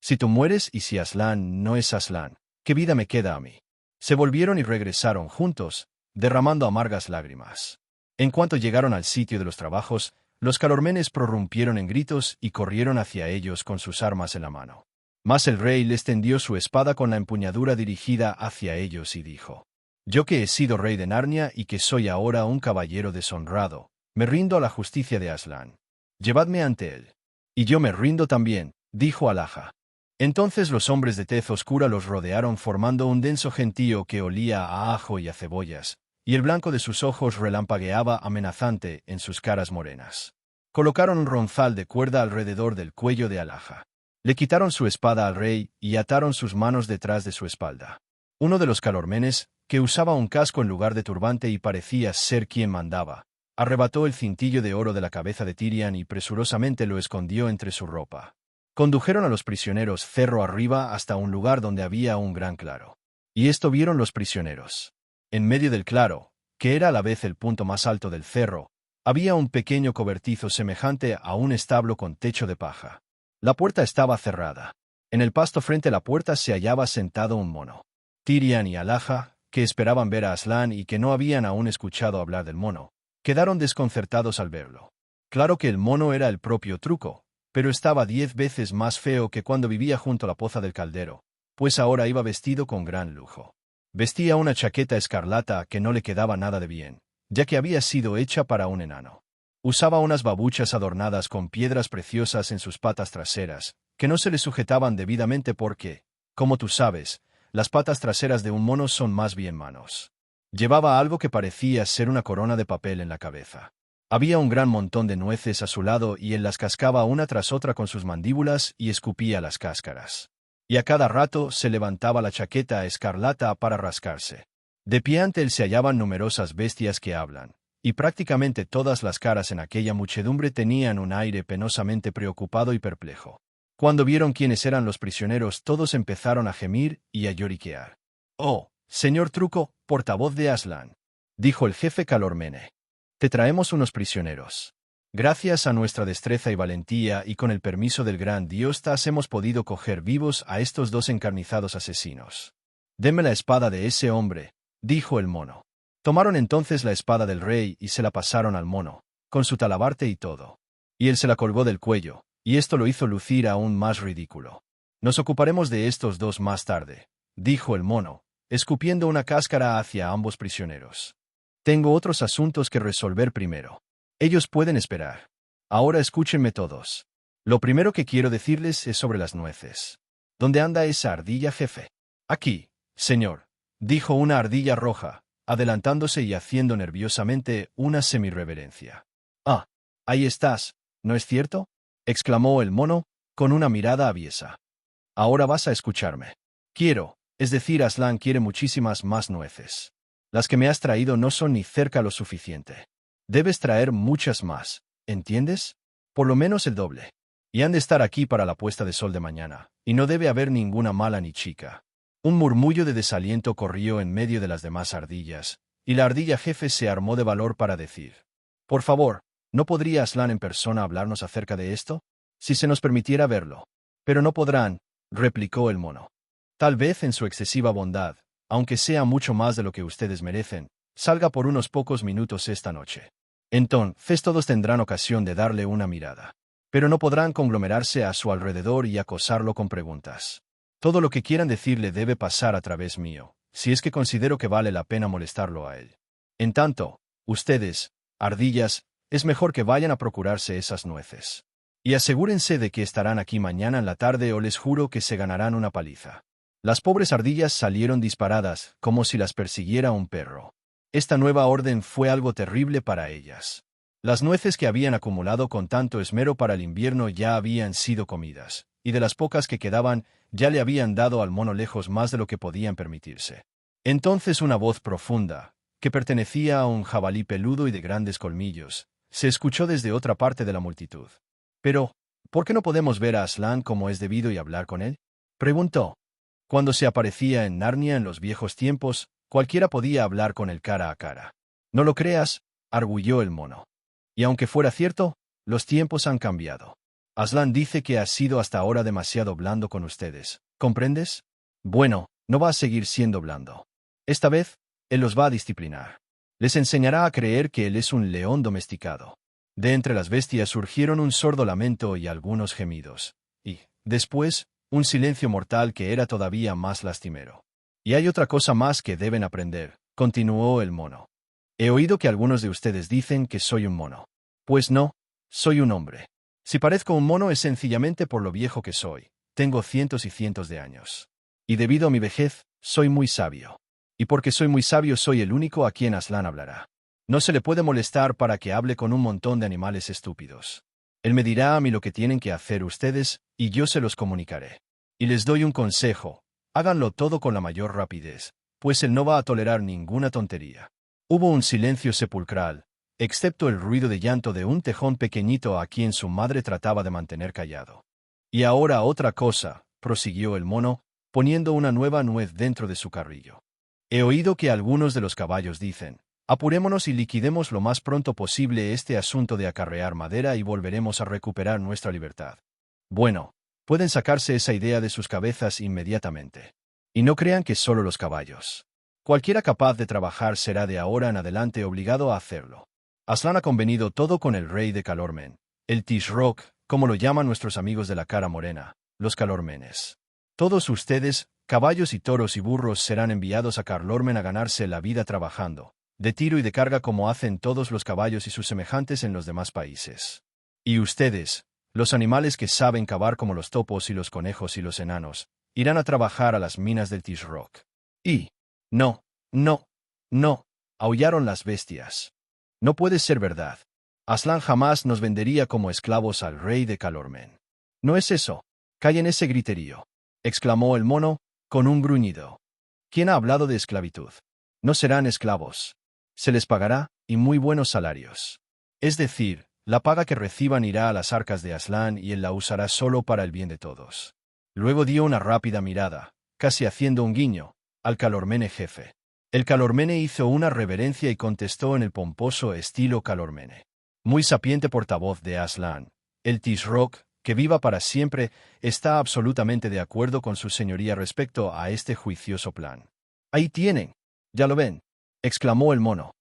«Si tú mueres y si Aslan no es Aslan, ¿qué vida me queda a mí?». Se volvieron y regresaron juntos, derramando amargas lágrimas. En cuanto llegaron al sitio de los trabajos, los calormenes prorrumpieron en gritos y corrieron hacia ellos con sus armas en la mano. Mas el rey les tendió su espada con la empuñadura dirigida hacia ellos y dijo: «Yo que he sido rey de Narnia y que soy ahora un caballero deshonrado, me rindo a la justicia de Aslan. Llevadme ante él». «Y yo me rindo también», dijo Alaja. Entonces los hombres de tez oscura los rodearon formando un denso gentío que olía a ajo y a cebollas, y el blanco de sus ojos relampagueaba amenazante en sus caras morenas. Colocaron un ronzal de cuerda alrededor del cuello de Alaja. Le quitaron su espada al rey y ataron sus manos detrás de su espalda. Uno de los calormenes, que usaba un casco en lugar de turbante y parecía ser quien mandaba, arrebató el cintillo de oro de la cabeza de Tirian y presurosamente lo escondió entre su ropa. Condujeron a los prisioneros cerro arriba hasta un lugar donde había un gran claro. Y esto vieron los prisioneros. En medio del claro, que era a la vez el punto más alto del cerro, había un pequeño cobertizo semejante a un establo con techo de paja. La puerta estaba cerrada. En el pasto frente a la puerta se hallaba sentado un mono. Tirian y Alaja, que esperaban ver a Aslan y que no habían aún escuchado hablar del mono, quedaron desconcertados al verlo. Claro que el mono era el propio Truco, pero estaba 10 veces más feo que cuando vivía junto a la poza del caldero, pues ahora iba vestido con gran lujo. Vestía una chaqueta escarlata que no le quedaba nada de bien, ya que había sido hecha para un enano. Usaba unas babuchas adornadas con piedras preciosas en sus patas traseras, que no se le sujetaban debidamente porque, como tú sabes, las patas traseras de un mono son más bien manos. Llevaba algo que parecía ser una corona de papel en la cabeza. Había un gran montón de nueces a su lado y él las cascaba una tras otra con sus mandíbulas y escupía las cáscaras. Y a cada rato se levantaba la chaqueta escarlata para rascarse. De pie ante él se hallaban numerosas bestias que hablan, y prácticamente todas las caras en aquella muchedumbre tenían un aire penosamente preocupado y perplejo. Cuando vieron quiénes eran los prisioneros, todos empezaron a gemir y a lloriquear. «Oh, señor Truco, portavoz de Aslan», dijo el jefe Calormene. «Te traemos unos prisioneros. Gracias a nuestra destreza y valentía y con el permiso del gran Diostas hemos podido coger vivos a estos dos encarnizados asesinos». «Deme la espada de ese hombre», dijo el mono. Tomaron entonces la espada del rey y se la pasaron al mono, con su talabarte y todo. Y él se la colgó del cuello, y esto lo hizo lucir aún más ridículo. «Nos ocuparemos de estos dos más tarde», dijo el mono, escupiendo una cáscara hacia ambos prisioneros. «Tengo otros asuntos que resolver primero. Ellos pueden esperar. Ahora escúchenme todos. Lo primero que quiero decirles es sobre las nueces. ¿Dónde anda esa ardilla, jefe?» «Aquí, señor», dijo una ardilla roja, adelantándose y haciendo nerviosamente una semirreverencia. «Ah, ahí estás, ¿no es cierto?», exclamó el mono, con una mirada aviesa. «Ahora vas a escucharme. Quiero, es decir, Aslan quiere muchísimas más nueces. Las que me has traído no son ni cerca lo suficiente. Debes traer muchas más, ¿entiendes? Por lo menos el doble. Y han de estar aquí para la puesta de sol de mañana, y no debe haber ninguna mala ni chica». Un murmullo de desaliento corrió en medio de las demás ardillas, y la ardilla jefe se armó de valor para decir: «Por favor, ¿no podría Aslan en persona hablarnos acerca de esto? Si se nos permitiera verlo». «Pero no podrán», replicó el mono. «Tal vez en su excesiva bondad, aunque sea mucho más de lo que ustedes merecen, salga por unos pocos minutos esta noche. Entonces todos tendrán ocasión de darle una mirada. Pero no podrán conglomerarse a su alrededor y acosarlo con preguntas. Todo lo que quieran decirle debe pasar a través mío, si es que considero que vale la pena molestarlo a él. En tanto, ustedes, ardillas, es mejor que vayan a procurarse esas nueces. Y asegúrense de que estarán aquí mañana en la tarde o les juro que se ganarán una paliza». Las pobres ardillas salieron disparadas, como si las persiguiera un perro. Esta nueva orden fue algo terrible para ellas. Las nueces que habían acumulado con tanto esmero para el invierno ya habían sido comidas, y de las pocas que quedaban, ya le habían dado al mono lejos más de lo que podían permitirse. Entonces una voz profunda, que pertenecía a un jabalí peludo y de grandes colmillos, se escuchó desde otra parte de la multitud. «Pero, ¿por qué no podemos ver a Aslan como es debido y hablar con él?», preguntó. Cuando se aparecía en Narnia en los viejos tiempos, cualquiera podía hablar con él cara a cara. «No lo creas», arguyó el mono. «Y aunque fuera cierto, los tiempos han cambiado. Aslan dice que ha sido hasta ahora demasiado blando con ustedes, ¿comprendes? Bueno, no va a seguir siendo blando. Esta vez, él los va a disciplinar. Les enseñará a creer que él es un león domesticado». De entre las bestias surgieron un sordo lamento y algunos gemidos. Y, después, un silencio mortal que era todavía más lastimero. «Y hay otra cosa más que deben aprender», continuó el mono. «He oído que algunos de ustedes dicen que soy un mono. Pues no, soy un hombre. Si parezco un mono es sencillamente por lo viejo que soy. Tengo cientos y cientos de años. Y debido a mi vejez, soy muy sabio. Y porque soy muy sabio soy el único a quien Aslan hablará. No se le puede molestar para que hable con un montón de animales estúpidos. Él me dirá a mí lo que tienen que hacer ustedes, y yo se los comunicaré. Y les doy un consejo, háganlo todo con la mayor rapidez, pues él no va a tolerar ninguna tontería». Hubo un silencio sepulcral, excepto el ruido de llanto de un tejón pequeñito a quien su madre trataba de mantener callado. «Y ahora otra cosa», prosiguió el mono, poniendo una nueva nuez dentro de su carrillo. «He oído que algunos de los caballos dicen: apurémonos y liquidemos lo más pronto posible este asunto de acarrear madera y volveremos a recuperar nuestra libertad. Bueno, pueden sacarse esa idea de sus cabezas inmediatamente. Y no crean que solo los caballos. Cualquiera capaz de trabajar será de ahora en adelante obligado a hacerlo. Aslan ha convenido todo con el rey de Calormen, el Tishrok, como lo llaman nuestros amigos de la cara morena, los Calormenes. Todos ustedes, caballos y toros y burros, serán enviados a Calormen a ganarse la vida trabajando, de tiro y de carga como hacen todos los caballos y sus semejantes en los demás países. Y ustedes, los animales que saben cavar como los topos y los conejos y los enanos, irán a trabajar a las minas del Tishrok. Y, no, No, aullaron las bestias. No puede ser verdad. Aslan jamás nos vendería como esclavos al rey de Calormen. No es eso. Callen ese griterío, exclamó el mono, con un gruñido. ¿Quién ha hablado de esclavitud? No serán esclavos. Se les pagará, y muy buenos salarios. Es decir, la paga que reciban irá a las arcas de Aslan y él la usará solo para el bien de todos. Luego dio una rápida mirada, casi haciendo un guiño, al Calormene jefe. El Calormene hizo una reverencia y contestó en el pomposo estilo Calormene. Muy sapiente portavoz de Aslan, el Tisroc, que viva para siempre, está absolutamente de acuerdo con su señoría respecto a este juicioso plan. Ahí tienen. Ya lo ven, exclamó el mono.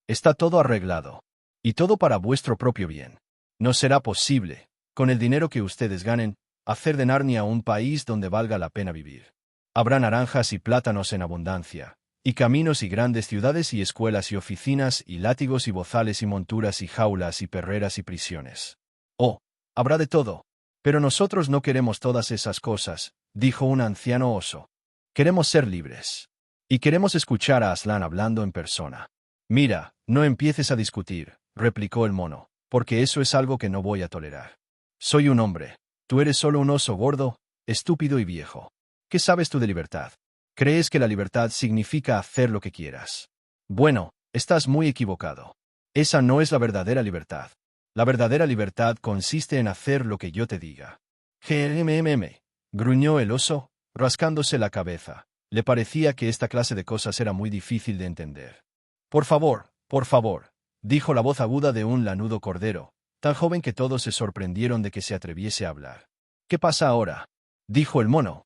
Está todo arreglado. Y todo para vuestro propio bien. No será posible, con el dinero que ustedes ganen, hacer de Narnia un país donde valga la pena vivir. Habrá naranjas y plátanos en abundancia, y caminos y grandes ciudades y escuelas y oficinas y látigos y bozales y monturas y jaulas y perreras y prisiones. Oh, habrá de todo. Pero nosotros no queremos todas esas cosas, dijo un anciano oso. Queremos ser libres. Y queremos escuchar a Aslan hablando en persona. Mira, no empieces a discutir, replicó el mono, porque eso es algo que no voy a tolerar. Soy un hombre. Tú eres solo un oso gordo, estúpido y viejo. ¿Qué sabes tú de libertad? ¿Crees que la libertad significa hacer lo que quieras? Bueno, estás muy equivocado. Esa no es la verdadera libertad. La verdadera libertad consiste en hacer lo que yo te diga. Gruñó el oso, rascándose la cabeza. Le parecía que esta clase de cosas era muy difícil de entender. Por favor, dijo la voz aguda de un lanudo cordero, tan joven que todos se sorprendieron de que se atreviese a hablar. ¿Qué pasa ahora? Dijo el mono.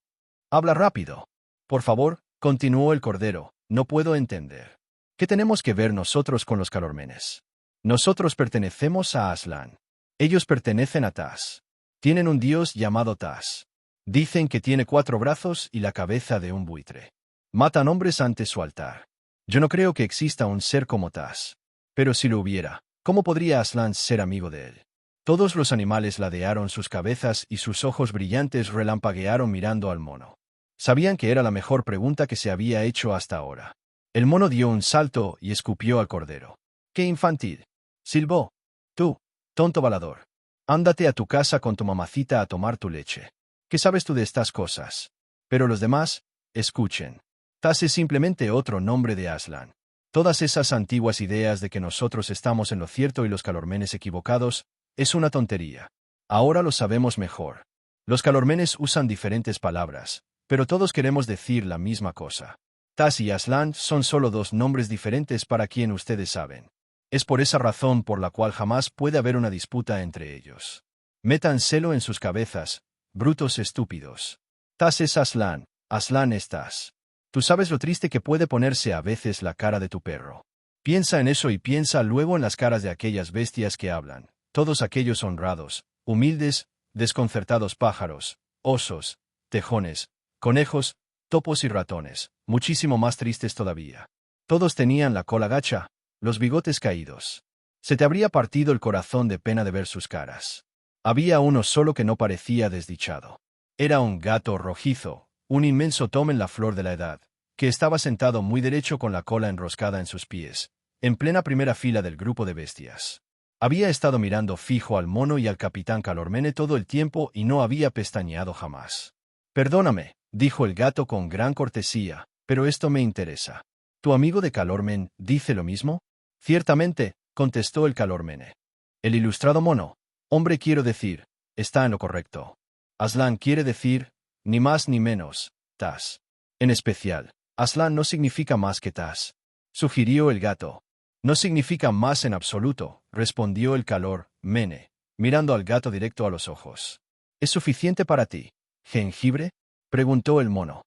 Habla rápido. Por favor, continuó el cordero, no puedo entender. ¿Qué tenemos que ver nosotros con los Calormenes? Nosotros pertenecemos a Aslan. Ellos pertenecen a Tas. Tienen un dios llamado Tas. Dicen que tiene 4 brazos y la cabeza de un buitre. Matan hombres ante su altar. Yo no creo que exista un ser como Tas. Pero si lo hubiera, ¿cómo podría Aslan ser amigo de él? Todos los animales ladearon sus cabezas y sus ojos brillantes relampaguearon mirando al mono. Sabían que era la mejor pregunta que se había hecho hasta ahora. El mono dio un salto y escupió al cordero. ¡Qué infantil! Silbó. Tú, tonto balador. Ándate a tu casa con tu mamacita a tomar tu leche. ¿Qué sabes tú de estas cosas? Pero los demás, escuchen. Tas es simplemente otro nombre de Aslan. Todas esas antiguas ideas de que nosotros estamos en lo cierto y los Calormenes equivocados, es una tontería. Ahora lo sabemos mejor. Los Calormenes usan diferentes palabras, pero todos queremos decir la misma cosa. Tas y Aslan son solo 2 nombres diferentes para quien ustedes saben. Es por esa razón por la cual jamás puede haber una disputa entre ellos. Métanselo en sus cabezas, brutos estúpidos. Tas es Aslan, Aslan es Tas. Tú sabes lo triste que puede ponerse a veces la cara de tu perro. Piensa en eso y piensa luego en las caras de aquellas bestias que hablan, todos aquellos honrados, humildes, desconcertados pájaros, osos, tejones, conejos, topos y ratones, muchísimo más tristes todavía. Todos tenían la cola gacha, los bigotes caídos. Se te habría partido el corazón de pena de ver sus caras. Había uno solo que no parecía desdichado. Era un gato rojizo, un inmenso tom en la flor de la edad, que estaba sentado muy derecho con la cola enroscada en sus pies, en plena primera fila del grupo de bestias. Había estado mirando fijo al mono y al capitán Calormene todo el tiempo y no había pestañeado jamás. Perdóname, dijo el gato con gran cortesía, pero esto me interesa. ¿Tu amigo de Calormen dice lo mismo? Ciertamente, contestó el Calormene. El ilustrado mono, hombre quiero decir, está en lo correcto. Aslan quiere decir, ni más ni menos, Tas. En especial, Aslan no significa más que Tas. Sugirió el gato. No significa más en absoluto, respondió el Calormene, mirando al gato directo a los ojos. ¿Es suficiente para ti, Jengibre? Preguntó el mono.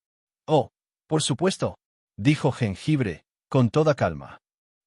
Oh, por supuesto, dijo Jengibre, con toda calma.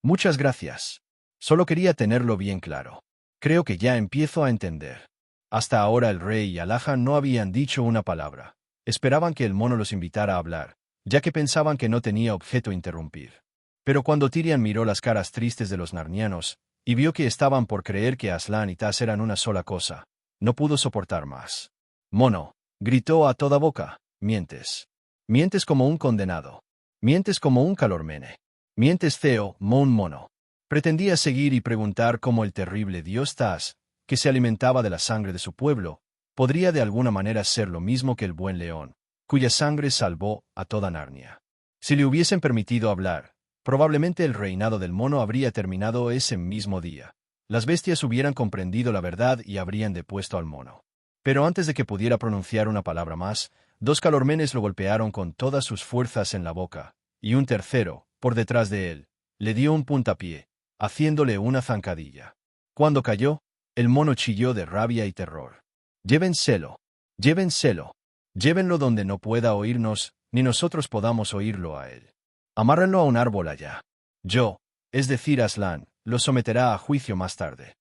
Muchas gracias. Solo quería tenerlo bien claro. Creo que ya empiezo a entender. Hasta ahora el rey y Alajan no habían dicho una palabra. Esperaban que el mono los invitara a hablar, ya que pensaban que no tenía objeto interrumpir. Pero cuando Tirian miró las caras tristes de los narnianos, y vio que estaban por creer que Aslan y Tas eran una sola cosa, no pudo soportar más. Mono, gritó a toda boca, mientes. Mientes como un condenado. Mientes como un Calormene. Mientes Theo, un mono. Pretendía seguir y preguntar cómo el terrible dios Tas, que se alimentaba de la sangre de su pueblo, podría de alguna manera ser lo mismo que el buen león, cuya sangre salvó a toda Narnia. Si le hubiesen permitido hablar, probablemente el reinado del mono habría terminado ese mismo día. Las bestias hubieran comprendido la verdad y habrían depuesto al mono. Pero antes de que pudiera pronunciar una palabra más, dos calormenes lo golpearon con todas sus fuerzas en la boca, y un tercero, por detrás de él, le dio un puntapié, haciéndole una zancadilla. Cuando cayó, el mono chilló de rabia y terror. Llévenselo, llévenselo, llévenlo donde no pueda oírnos, ni nosotros podamos oírlo a él. Amárrenlo a un árbol allá. Yo, es decir Aslan, lo someterá a juicio más tarde.